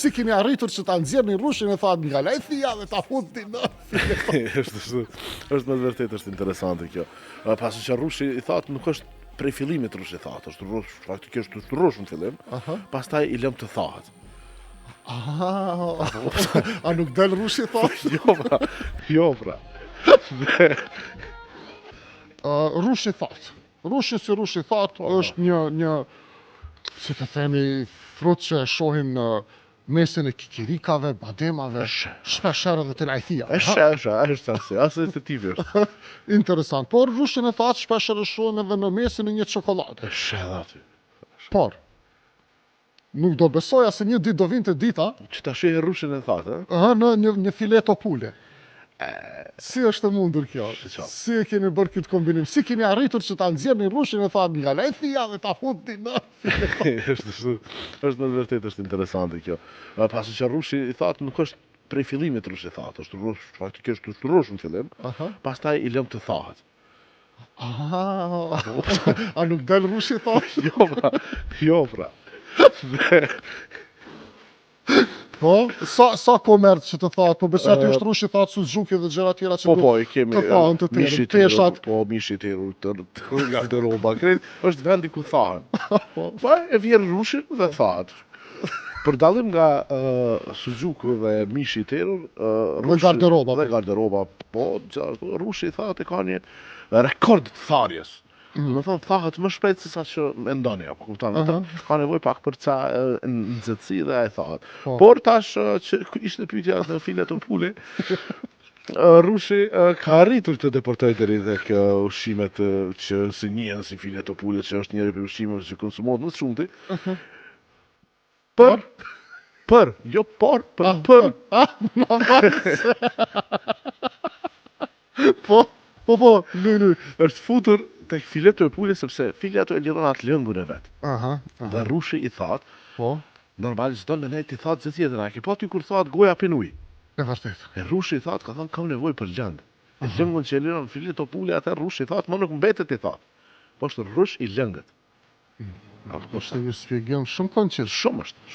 Si keni arritur që ta nxjerrni Rushin e thatë nga lajthia dhe ta futni në është me vërtet është interesante kjo. Pasi që Rushi i thatë nuk është prej fillimit Rushi i thatë, është rush, faktikisht është rush në fillim, pastaj i lëm të thahet. A nuk del Rushi i thatë? Jo pra. Rushi i thatë. Rushi si Rushi i thatë është një si të themi frut që e shohim në mesin e kikirikave, bademave, shpesher edhe të lajthia. Është asë të tipi është. Interesant, por rushin e thatë shpesher e shohim edhe në mesin e një çokolade. Është edhe aty. Por, nuk do besoja se një ditë do vinte dita, Që ta shihë Rushin e thatë, në një fileto pule. Si është e mundur kjo? Si e keni bërë këtë kombinim? Si keni arritur që ta nxjerrni Rushin e thatë nga lajthia dhe ta futni në është me vërtet është interesante kjo. Pasi që Rushi i thatë nuk është prej fillimit Rushi i thatë, është rush, faktikisht është rush në fillim, pastaj i lëm të thahet. A nuk del Rushi i thatë? Jo pra. Po, sa komerc që të thatë, po besoj aty është Rushi i thatë Suzuki dhe gjëra tjera që Po, i kemi të thahen të tjerë, peshat. Po, mishi i tjerë të garderoba, krejt, është vendi ku thahen. Po, e vjen Rushi dhe thahet. Për dallim nga Suzuki dhe mishi i tjerë, Dhe garderoba. Po, Rushi i thatë e ka një rekord të tharjes. Më thonë, thahet më shpejt se sa që e ndoni, apo kupton? Ka nevojë pak për ca nxehtësi dhe e thahet. Por tash që ishte pyetja në filet të pule, Rushi ka arritur të deportojë deri tek ushqimet që si njihen si filet të pule, që është njëri prej ushqimeve që konsumohet më shumti. Po, Është futur tek filet të pule sepse fili ato e lidhon atë lëngun e vet. Dhe Rushi i thatë, po, normal çdo në nejt i thatë gjë tjetër, a ke pa ty kur thatë goja pin ujë. e vërtet. E Rushi i thatë ka thënë kam nevojë për lëng. E lëngun që e lidhon filet të pule atë Rushi i thatë më nuk mbetet i thatë. Po është rush i lëngët. Është një shpjegim shumë koncis. Shumë është.